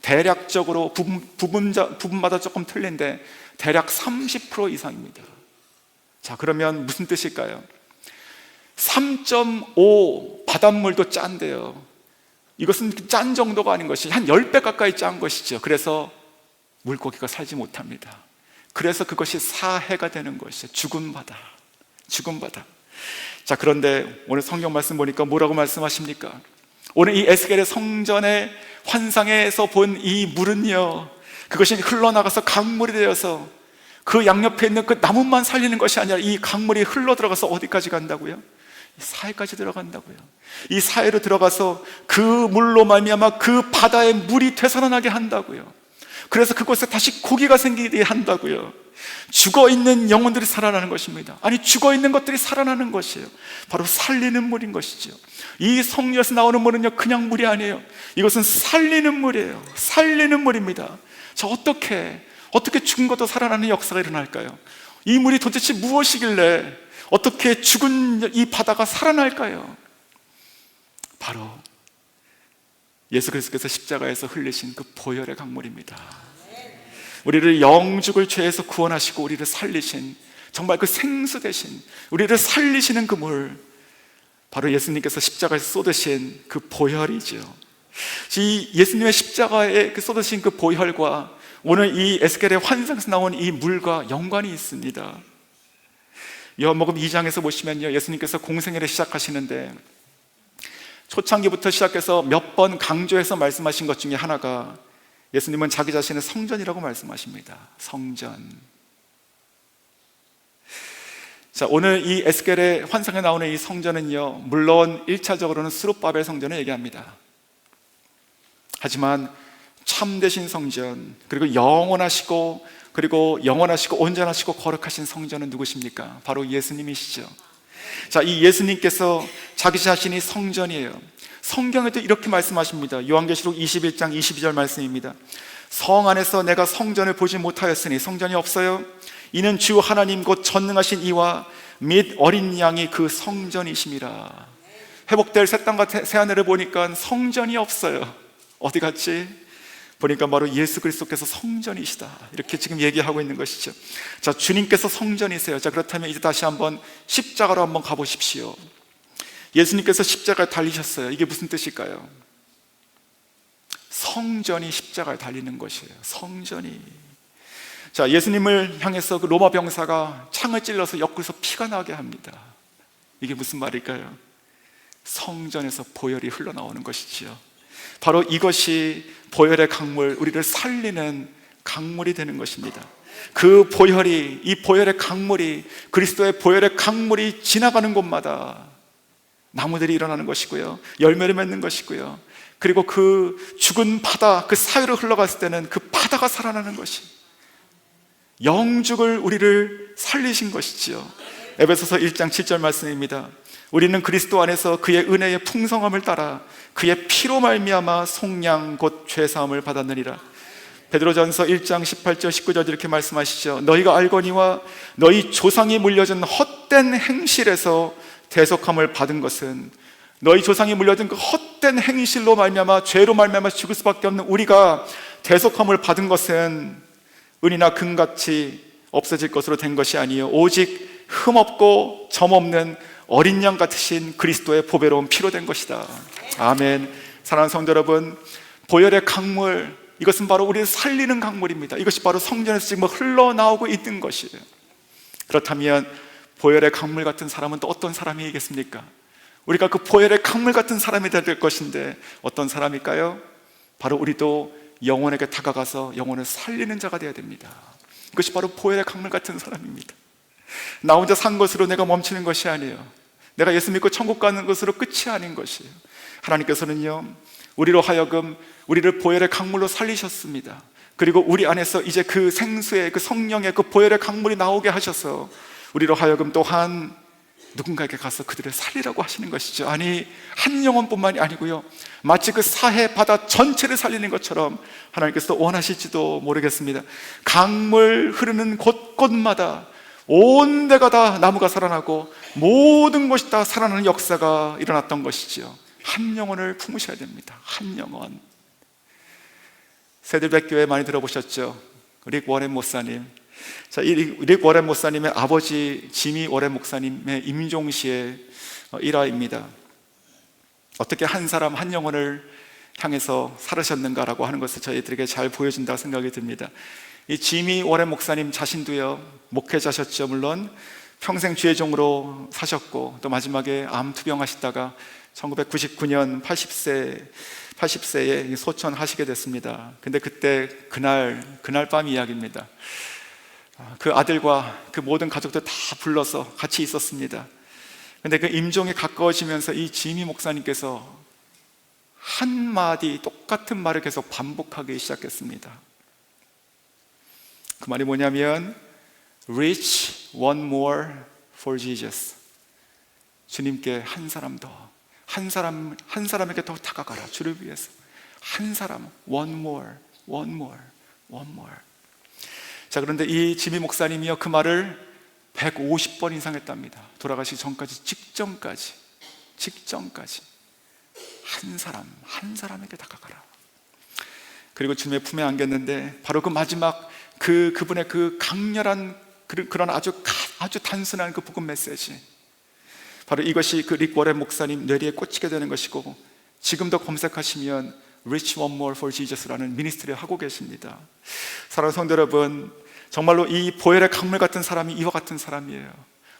대략적으로 부분마다 조금 틀린데 대략 30% 이상입니다. 자, 그러면 무슨 뜻일까요? 3.5 바닷물도 짠데요, 이것은 짠 정도가 아닌 것이 한 10배 가까이 짠 것이죠. 그래서 물고기가 살지 못합니다. 그래서 그것이 사해가 되는 것이죠. 죽은 바다. 자, 그런데 오늘 성경 말씀 보니까 뭐라고 말씀하십니까? 오늘 이 에스겔의 성전의 환상에서 본 이 물은요, 그것이 흘러나가서 강물이 되어서 그 양옆에 있는 그 나무만 살리는 것이 아니라 이 강물이 흘러 들어가서 어디까지 간다고요? 이 사해까지 들어간다고요. 이 사해로 들어가서 그 물로 말미암아 그 바다의 물이 되살아나게 한다고요. 그래서 그곳에 다시 고기가 생기게 한다고요. 죽어있는 영혼들이 살아나는 것입니다. 아니, 죽어있는 것들이 살아나는 것이에요. 바로 살리는 물인 것이죠. 이 성령에서 나오는 물은요, 그냥 물이 아니에요. 이것은 살리는 물이에요. 살리는 물입니다. 자, 어떻게 죽은 것도 살아나는 역사가 일어날까요? 이 물이 도대체 무엇이길래 어떻게 죽은 이 바다가 살아날까요? 바로 예수 그리스도께서 십자가에서 흘리신 그 보혈의 강물입니다. 우리를 영죽을 죄에서 구원하시고 우리를 살리신, 정말 그 생수 대신 우리를 살리시는 그 물, 바로 예수님께서 십자가에서 쏟으신 그 보혈이죠. 이 예수님의 십자가에 쏟으신 그 보혈과 오늘 이 에스겔의 환상에서 나온 이 물과 연관이 있습니다. 요한복음 2장에서 보시면요, 예수님께서 공생애를 시작하시는데 초창기부터 시작해서 몇 번 강조해서 말씀하신 것 중에 하나가, 예수님은 자기 자신을 성전이라고 말씀하십니다. 성전. 자, 오늘 이 에스겔의 환상에 나오는 이 성전은요, 물론 1차적으로는 스룹바벨 성전을 얘기합니다. 하지만 참되신 성전, 그리고 영원하시고 온전하시고 거룩하신 성전은 누구십니까? 바로 예수님이시죠. 자, 이 예수님께서 자기 자신이 성전이에요. 성경에도 이렇게 말씀하십니다. 요한계시록 21장 22절 말씀입니다. 성 안에서 내가 성전을 보지 못하였으니, 성전이 없어요. 이는 주 하나님 곧 전능하신 이와 및 어린 양이 그 성전이심이라. 회복될 새 땅과 새 하늘을 보니까 성전이 없어요. 어디 갔지? 보니까 바로 예수 그리스도께서 성전이시다, 이렇게 지금 얘기하고 있는 것이죠. 자, 주님께서 성전이세요. 자, 그렇다면 이제 다시 한번 십자가로 한번 가보십시오. 예수님께서 십자가에 달리셨어요. 이게 무슨 뜻일까요? 성전이 십자가에 달리는 것이에요. 성전이. 자, 예수님을 향해서 그 로마 병사가 창을 찔러서 옆구리에서 피가 나게 합니다. 이게 무슨 말일까요? 성전에서 보혈이 흘러나오는 것이지요. 바로 이것이 보혈의 강물, 우리를 살리는 강물이 되는 것입니다. 그 보혈이, 이 보혈의 강물이, 그리스도의 보혈의 강물이 지나가는 곳마다 나무들이 일어나는 것이고요, 열매를 맺는 것이고요, 그리고 그 죽은 바다, 그 사유로 흘러갔을 때는 그 바다가 살아나는 것이, 영죽을 우리를 살리신 것이지요. 에베소서 1장 7절 말씀입니다. 우리는 그리스도 안에서 그의 은혜의 풍성함을 따라 그의 피로 말미암아 속량 곧 죄사함을 받았느니라. 베드로전서 1장 18절 19절 이렇게 말씀하시죠. 너희가 알거니와 너희 조상이 물려준 헛된 행실에서 대속함을 받은 것은, 너희 조상이 물려준 그 헛된 행실로 말미암아, 죄로 말미암아 죽을 수밖에 없는 우리가 대속함을 받은 것은 은이나 금같이 없어질 것으로 된 것이 아니요 오직 흠없고 점없는 어린 양 같으신 그리스도의 보배로운 피로 된 것이다. 아멘. 사랑하는 성도 여러분, 보혈의 강물, 이것은 바로 우리를 살리는 강물입니다. 이것이 바로 성전에서 지금 흘러나오고 있는 것이에요. 그렇다면 보혈의 강물 같은 사람은 또 어떤 사람이겠습니까? 우리가 그 보혈의 강물 같은 사람이 될 것인데 어떤 사람일까요? 바로 우리도 영혼에게 다가가서 영혼을 살리는 자가 되어야 됩니다. 이것이 바로 보혈의 강물 같은 사람입니다. 나 혼자 산 것으로 내가 멈추는 것이 아니에요. 내가 예수 믿고 천국 가는 것으로 끝이 아닌 것이에요. 하나님께서는요, 우리로 하여금 우리를 보혈의 강물로 살리셨습니다. 그리고 우리 안에서 이제 그 생수의, 그 성령의 그 보혈의 강물이 나오게 하셔서 우리로 하여금 또한 누군가에게 가서 그들을 살리라고 하시는 것이죠. 아니, 한 영혼뿐만이 아니고요, 마치 그 사해 바다 전체를 살리는 것처럼 하나님께서 원하실지도 모르겠습니다. 강물 흐르는 곳곳마다 온 데가 다 나무가 살아나고 모든 것이 다 살아나는 역사가 일어났던 것이지요. 한 영혼을 품으셔야 됩니다. 한 영혼. 새들백교회 많이 들어보셨죠? 릭 워렌 목사님. 자, 릭 워렌 목사님의 아버지 지미 워렌 목사님의 임종시의 일화입니다. 어떻게 한 사람 한 영혼을 향해서 살으셨는가라고 하는 것을 저희들에게 잘 보여준다고 생각이 듭니다. 이 지미 워렌 목사님 자신도요, 목회자셨죠. 물론 평생 주의 종으로 사셨고, 또 마지막에 암 투병하시다가 1999년 80세에 소천하시게 됐습니다. 근데 그때 그날 밤 이야기입니다. 그 아들과 그 모든 가족들 다 불러서 같이 있었습니다. 근데 그 임종에 가까워지면서 이 지미 목사님께서 한마디 똑같은 말을 계속 반복하기 시작했습니다. 그 말이 뭐냐면 Reach one more for Jesus. 주님께 한 사람 더, 한 사람에게 더 다가가라. 주를 위해서 한 사람, one more. 자, 그런데 이 지미 목사님이요, 그 말을 150번 이상 했답니다. 돌아가시기 전까지, 직전까지 한 사람에게 다가가라. 그리고 주님의 품에 안겼는데 바로 그 마지막 그분의 그 강렬한 그런 아주 단순한 그 복음 메시지, 바로 이것이 그 릭 워렌 목사님 뇌리에 꽂히게 되는 것이고, 지금도 검색하시면 Reach One More for Jesus라는 미니스트리를 하고 계십니다. 사랑하는 성도 여러분, 정말로 이 보혈의 강물 같은 사람이 이와 같은 사람이에요.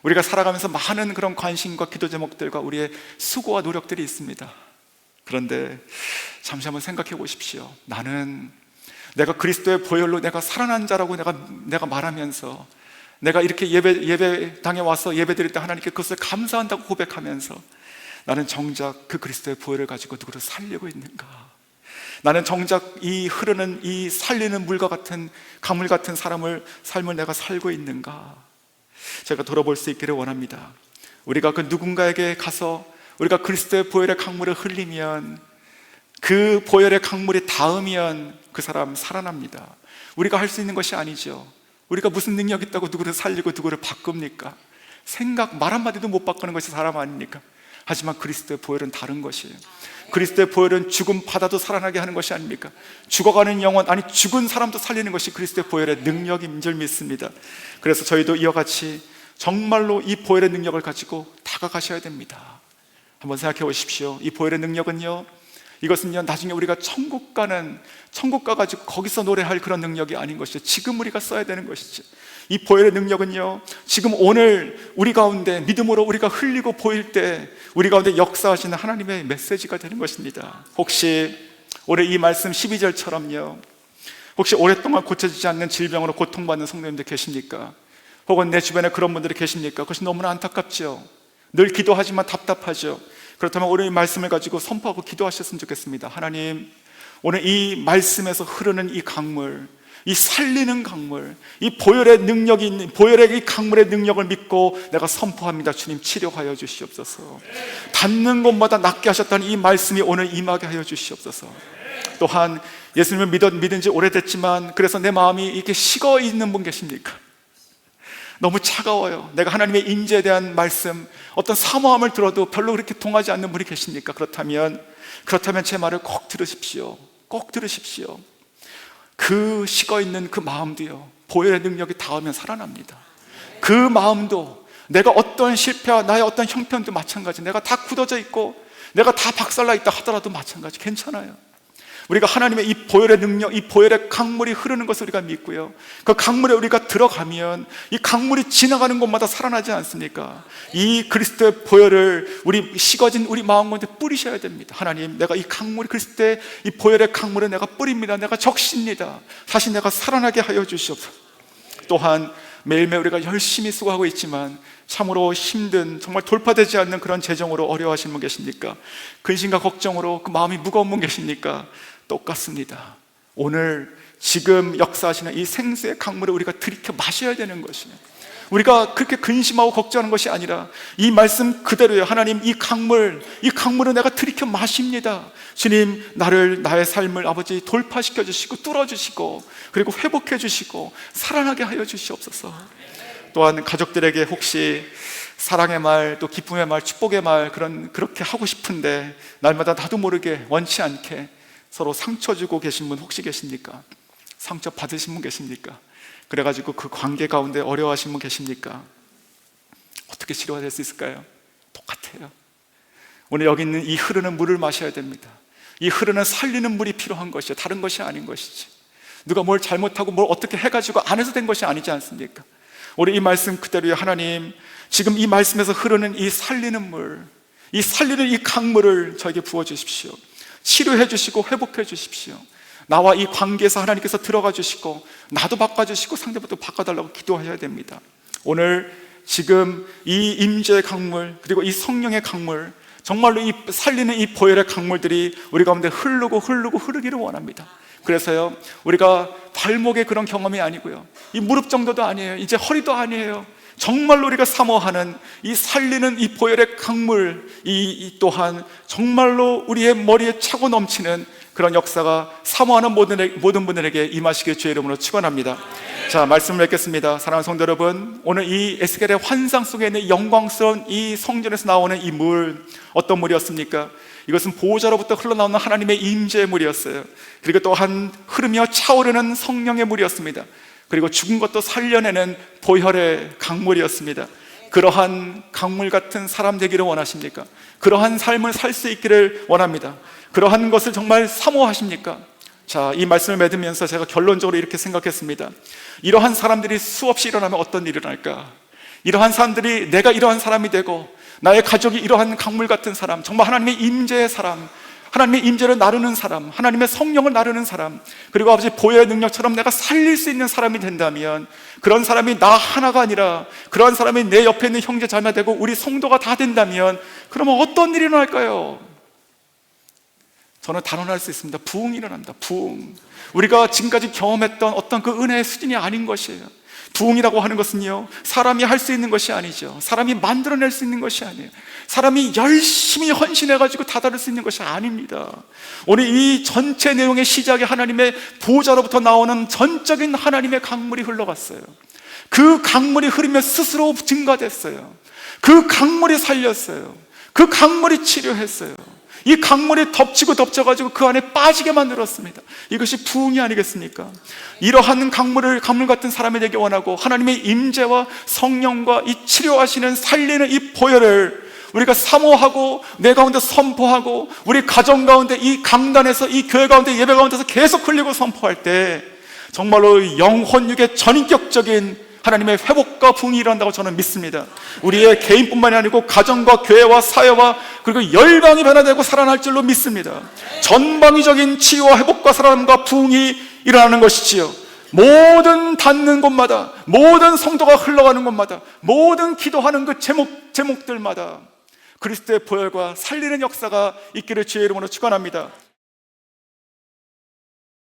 우리가 살아가면서 많은 그런 관심과 기도 제목들과 우리의 수고와 노력들이 있습니다. 그런데 잠시 한번 생각해 보십시오. 나는 내가 그리스도의 보혈로 내가 살아난 자라고 내가 말하면서, 내가 이렇게 예배당에 와서 예배 드릴 때 하나님께 그것을 감사한다고 고백하면서, 나는 정작 그 그리스도의 보혈을 가지고 누구를 살리고 있는가? 나는 정작 이 흐르는 이 살리는 물과 같은 강물 같은 삶을 내가 살고 있는가? 제가 돌아볼 수 있기를 원합니다. 우리가 그 누군가에게 가서 우리가 그리스도의 보혈의 강물을 흘리면, 그 보혈의 강물이 닿으면 그 사람 살아납니다. 우리가 할 수 있는 것이 아니죠. 우리가 무슨 능력 있다고 누구를 살리고 누구를 바꿉니까? 말 한마디도 못 바꾸는 것이 사람 아닙니까? 하지만 그리스도의 보혈은 다른 것이에요. 그리스도의 보혈은 죽음 바다도 살아나게 하는 것이 아닙니까? 죽어가는 영혼, 아니 죽은 사람도 살리는 것이 그리스도의 보혈의 능력인 줄 믿습니다. 그래서 저희도 이와 같이 정말로 이 보혈의 능력을 가지고 다가가셔야 됩니다. 한번 생각해 보십시오. 이 보혈의 능력은요, 이것은요, 나중에 우리가 천국 가가지고 거기서 노래할 그런 능력이 아닌 것이죠. 지금 우리가 써야 되는 것이죠. 이 보혈의 능력은요, 지금 오늘 우리 가운데 믿음으로 우리가 흘리고 보일 때 우리 가운데 역사하시는 하나님의 메시지가 되는 것입니다. 혹시 올해 이 말씀 12절처럼요, 혹시 오랫동안 고쳐지지 않는 질병으로 고통받는 성도님들 계십니까? 혹은 내 주변에 그런 분들이 계십니까? 그것이 너무나 안타깝죠. 늘 기도하지만 답답하죠. 그렇다면 오늘 이 말씀을 가지고 선포하고 기도하셨으면 좋겠습니다. 하나님, 오늘 이 말씀에서 흐르는 이 강물, 이 살리는 강물, 이 보혈의 능력이 있는 보혈의 이 강물의 능력을 믿고 내가 선포합니다. 주님, 치료하여 주시옵소서. 닿는 곳마다 낫게 하셨다는 이 말씀이 오늘 임하게 하여 주시옵소서. 또한 예수님을 믿은 지 오래됐지만 그래서 내 마음이 이렇게 식어 있는 분 계십니까? 너무 차가워요. 내가 하나님의 인재에 대한 말씀, 어떤 사모함을 들어도 별로 그렇게 통하지 않는 분이 계십니까? 그렇다면 제 말을 꼭 들으십시오. 꼭 들으십시오. 그 식어있는 그 마음도요, 보혈의 능력이 닿으면 살아납니다. 그 마음도 내가 어떤 실패와 나의 어떤 형편도 마찬가지, 내가 다 굳어져 있고 내가 다 박살나 있다 하더라도 마찬가지, 괜찮아요. 우리가 하나님의 이 보혈의 능력, 이 보혈의 강물이 흐르는 것을 우리가 믿고요, 그 강물에 우리가 들어가면 이 강물이 지나가는 곳마다 살아나지 않습니까? 이 그리스도의 보혈을 우리 식어진 우리 마음 가운데 뿌리셔야 됩니다. 하나님, 내가 이 강물, 그리스도의 이 보혈의 강물에 내가 뿌립니다. 내가 적십니다. 다시 내가 살아나게 하여 주시옵소서. 또한 매일매일 우리가 열심히 수고하고 있지만 참으로 힘든, 정말 돌파되지 않는 그런 재정으로 어려워하시는 분 계십니까? 근심과 걱정으로 그 마음이 무거운 분 계십니까? 똑같습니다. 오늘 지금 역사하시는 이 생수의 강물을 우리가 들이켜 마셔야 되는 것이에요. 우리가 그렇게 근심하고 걱정하는 것이 아니라 이 말씀 그대로요. 하나님, 이 강물을 내가 들이켜 마십니다. 주님, 나의 삶을 아버지 돌파시켜 주시고 뚫어 주시고 그리고 회복해 주시고 살아나게 하여 주시옵소서. 또한 가족들에게 혹시 사랑의 말, 또 기쁨의 말, 축복의 말 그렇게 하고 싶은데 날마다 나도 모르게 원치 않게 서로 상처 주고 계신 분 혹시 계십니까? 상처 받으신 분 계십니까? 그래가지고 그 관계 가운데 어려워하신 분 계십니까? 어떻게 치료가 될 수 있을까요? 똑같아요. 오늘 여기 있는 이 흐르는 물을 마셔야 됩니다. 이 흐르는 살리는 물이 필요한 것이죠. 다른 것이 아닌 것이지. 누가 뭘 잘못하고 뭘 어떻게 해가지고 안 해서 된 것이 아니지 않습니까? 우리 이 말씀 그대로요. 하나님, 지금 이 말씀에서 흐르는 이 살리는 물, 이 살리는 이 강물을 저에게 부어주십시오. 치료해 주시고 회복해 주십시오. 나와 이 관계에서 하나님께서 들어가 주시고 나도 바꿔주시고 상대방도 바꿔달라고 기도해야 됩니다. 오늘 지금 이 임재의 강물, 그리고 이 성령의 강물, 정말로 이 살리는 이 보혈의 강물들이 우리 가운데 흐르기를 원합니다. 그래서요, 우리가 발목의 그런 경험이 아니고요, 이 무릎 정도도 아니에요, 이제 허리도 아니에요. 정말로 우리가 사모하는 이 살리는 이 보혈의 강물, 이 또한 정말로 우리의 머리에 차고 넘치는 그런 역사가 사모하는 모든 분들에게 임하시길 주의 이름으로 축원합니다. 자, 말씀을 맺겠습니다. 사랑하는 성도 여러분, 오늘 이 에스겔의 환상 속에 있는 영광스러운 이 성전에서 나오는 이 물, 어떤 물이었습니까? 이것은 보호자로부터 흘러나오는 하나님의 임재의 물이었어요. 그리고 또한 흐르며 차오르는 성령의 물이었습니다. 그리고 죽은 것도 살려내는 보혈의 강물이었습니다. 그러한 강물 같은 사람 되기를 원하십니까? 그러한 삶을 살 수 있기를 원합니다. 그러한 것을 정말 사모하십니까? 자, 이 말씀을 맺으면서 제가 결론적으로 이렇게 생각했습니다. 이러한 사람들이 수없이 일어나면 어떤 일이 일어날까? 이러한 사람들이 내가 이러한 사람이 되고 나의 가족이 이러한 강물 같은 사람, 정말 하나님의 임재의 사람, 하나님의 임재를 나르는 사람, 하나님의 성령을 나르는 사람, 그리고 아버지 보혈의 능력처럼 내가 살릴 수 있는 사람이 된다면, 그런 사람이 나 하나가 아니라 그런 사람이 내 옆에 있는 형제 자매 되고 우리 성도가 다 된다면, 그러면 어떤 일이 일어날까요? 저는 단언할 수 있습니다. 부흥이 일어납니다. 부흥. 우리가 지금까지 경험했던 어떤 그 은혜의 수준이 아닌 것이에요. 부흥이라고 하는 것은요, 사람이 할 수 있는 것이 아니죠. 사람이 만들어낼 수 있는 것이 아니에요. 사람이 열심히 헌신해가지고 다다를 수 있는 것이 아닙니다. 오늘 이 전체 내용의 시작에 하나님의 보좌로부터 나오는 전적인 하나님의 강물이 흘러갔어요. 그 강물이 흐르며 스스로 증가됐어요. 그 강물이 살렸어요. 그 강물이 치료했어요. 이 강물이 덮치고 덮쳐가지고 그 안에 빠지게 만들었습니다. 이것이 부흥이 아니겠습니까? 이러한 강물 같은 사람이 되기 원하고, 하나님의 임재와 성령과 이 치료하시는 살리는 이 보혈을 우리가 사모하고 내 가운데 선포하고, 우리 가정 가운데 이 강단에서, 이 교회 가운데, 예배 가운데서 계속 흘리고 선포할 때 정말로 영혼육의 전인격적인 하나님의 회복과 부흥이 일어난다고 저는 믿습니다. 우리의 개인뿐만이 아니고 가정과 교회와 사회와 그리고 열방이 변화되고 살아날 줄로 믿습니다. 전방위적인 치유와 회복과 살아남과 부흥이 일어나는 것이지요. 모든 닿는 곳마다, 모든 성도가 흘러가는 곳마다, 모든 기도하는 그 제목들마다 그리스도의 보혈과 살리는 역사가 있기를 주의 이름으로 축원합니다.